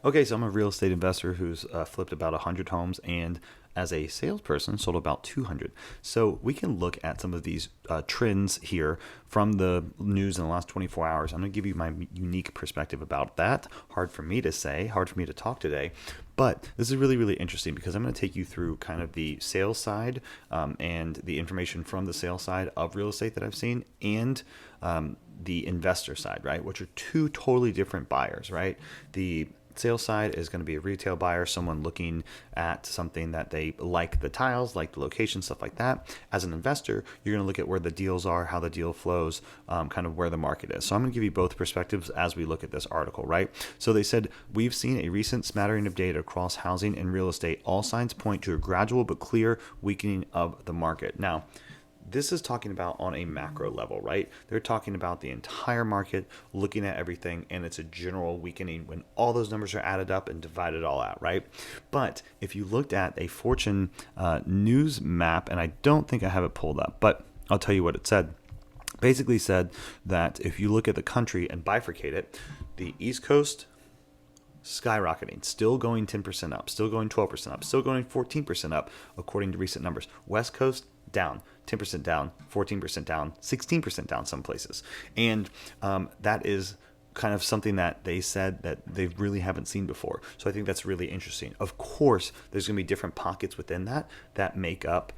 Okay, so I'm a real estate investor who's flipped about 100 homes, and as a salesperson, sold about 200. So we can look at some of these trends here from the news in the last 24 hours. I'm going to give you my unique perspective about that. Hard for me to say, hard for me to talk today. But this is really, really interesting because I'm going to take you through kind of the sales side and the information from the sales side of real estate that I've seen, and the investor side, right? Which are two totally different buyers, right? The sales side is going to be a retail buyer, someone looking at something that they like, the tiles, like the location, stuff like that. As an investor, you're going to look at where the deals are, how the deal flows, kind of where the market is. So I'm going to give you both perspectives as we look at this article, right? So they said, we've seen a recent smattering of data across housing and real estate. All signs point to a gradual but clear weakening of the market. Now, this is talking about on a macro level, right? They're talking about the entire market, looking at everything, and it's a general weakening when all those numbers are added up and divided all out, right? But if you looked at a Fortune news map, and I don't think I have it pulled up, but I'll tell you what it said. Basically said that if you look at the country and bifurcate it, the East Coast, skyrocketing, still going 10% up, still going 12% up, still going 14% up, according to recent numbers. West Coast, down, 10% down, 14% down, 16% down some places. And that is kind of something that they said that they really haven't seen before. So I think that's really interesting. Of course, there's going to be different pockets within that make up,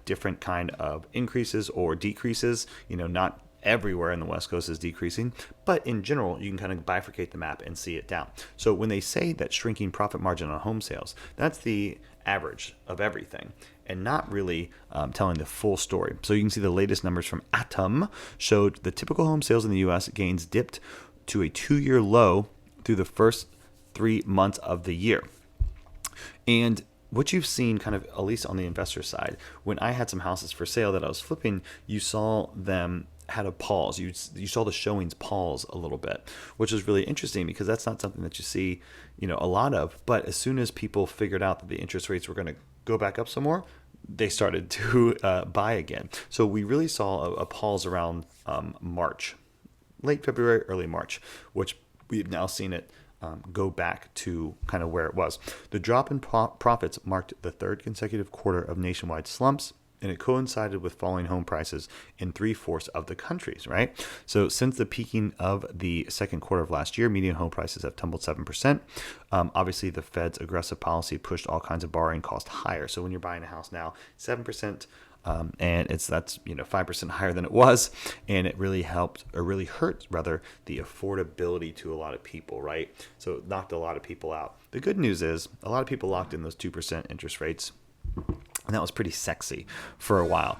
different kind of increases or decreases, not everywhere in the West Coast is decreasing, but in general, you can kind of bifurcate the map and see it down. So when they say that shrinking profit margin on home sales, that's the average of everything and not really telling the full story. So you can see the latest numbers from ATTOM showed the typical home sales in the U.S. gains dipped to a 2-year low through the first 3 months of the year. And what you've seen kind of, at least on the investor side, when I had some houses for sale that I was flipping, you saw them had a pause. You saw the showings pause a little bit, which is really interesting because that's not something that you see, a lot of. But as soon as people figured out that the interest rates were going to go back up some more, they started to buy again. So we really saw a pause around March, late February, early March, which we've now seen it go back to kind of where it was. The drop in profits marked the third consecutive quarter of nationwide slumps, and it coincided with falling home prices in 3/4 of the countries, right? So since the peaking of the second quarter of last year, median home prices have tumbled 7%. Obviously, the Fed's aggressive policy pushed all kinds of borrowing costs higher. So when you're buying a house now, 7%, and that's 5% higher than it was, and it really helped, or really hurt rather, the affordability to a lot of people, right? So it knocked a lot of people out. The good news is a lot of people locked in those 2% interest rates. And that was pretty sexy for a while,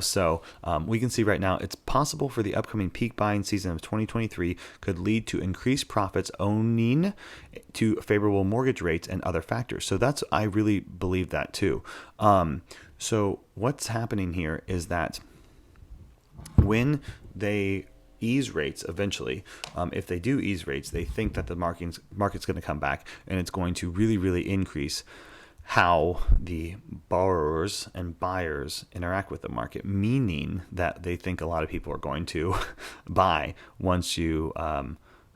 So we can see right now it's possible for the upcoming peak buying season of 2023 could lead to increased profits owing to favorable mortgage rates and other factors. So I really believe that too. So what's happening here is that when they ease rates eventually, if they do ease rates, they think that the market's going to come back and it's going to really, really increase how the borrowers and buyers interact with the market, meaning that they think a lot of people are going to buy once you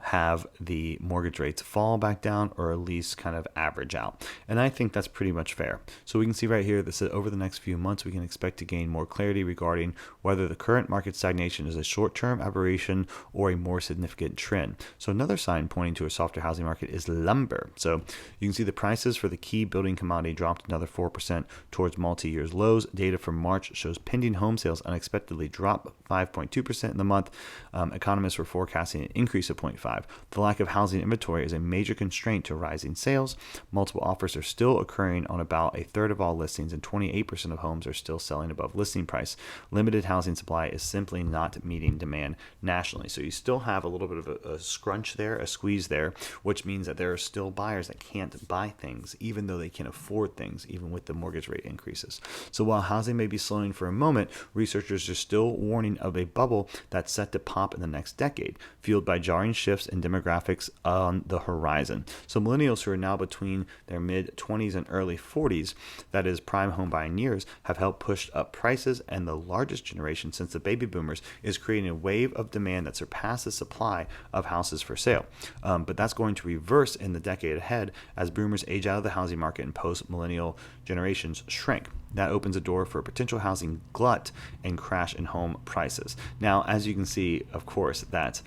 have the mortgage rates fall back down or at least kind of average out. And I think that's pretty much fair. So we can see right here that over the next few months, we can expect to gain more clarity regarding whether the current market stagnation is a short-term aberration or a more significant trend. So another sign pointing to a softer housing market is lumber. So you can see the prices for the key building commodity dropped another 4% towards multi-year lows. Data from March shows pending home sales unexpectedly dropped 5.2% in the month. Economists were forecasting an increase of 0.5%. The lack of housing inventory is a major constraint to rising sales. Multiple offers are still occurring on about a third of all listings, and 28% of homes are still selling above listing price. Limited housing supply is simply not meeting demand nationally. So you still have a little bit of a scrunch there, a squeeze there, which means that there are still buyers that can't buy things, even though they can afford things, even with the mortgage rate increases. So while housing may be slowing for a moment, researchers are still warning of a bubble that's set to pop in the next decade, fueled by jarring shifts shifts in demographics on the horizon. So millennials who are now between their mid-20s and early 40s, that is prime home buying years, have helped push up prices, and the largest generation since the baby boomers is creating a wave of demand that surpasses supply of houses for sale. But that's going to reverse in the decade ahead as boomers age out of the housing market and post-millennial generations shrink. That opens a door for a potential housing glut and crash in home prices. Now, as you can see, of course, that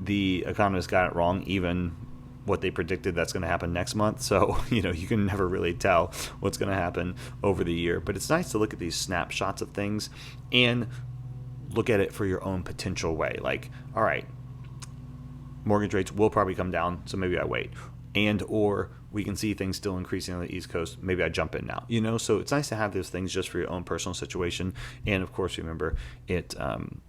the economists got it wrong, even what they predicted that's going to happen next month. So, you can never really tell what's going to happen over the year. But it's nice to look at these snapshots of things and look at it for your own potential way. Like, all right, mortgage rates will probably come down, so maybe I wait. And or we can see things still increasing on the East Coast. Maybe I jump in now. So it's nice to have those things just for your own personal situation. And of course, remember, it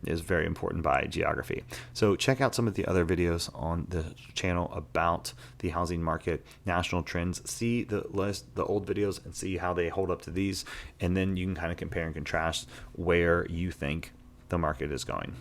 is very important by geography. So check out some of the other videos on the channel about the housing market, national trends. See the old videos and see how they hold up to these. And then you can kind of compare and contrast where you think the market is going.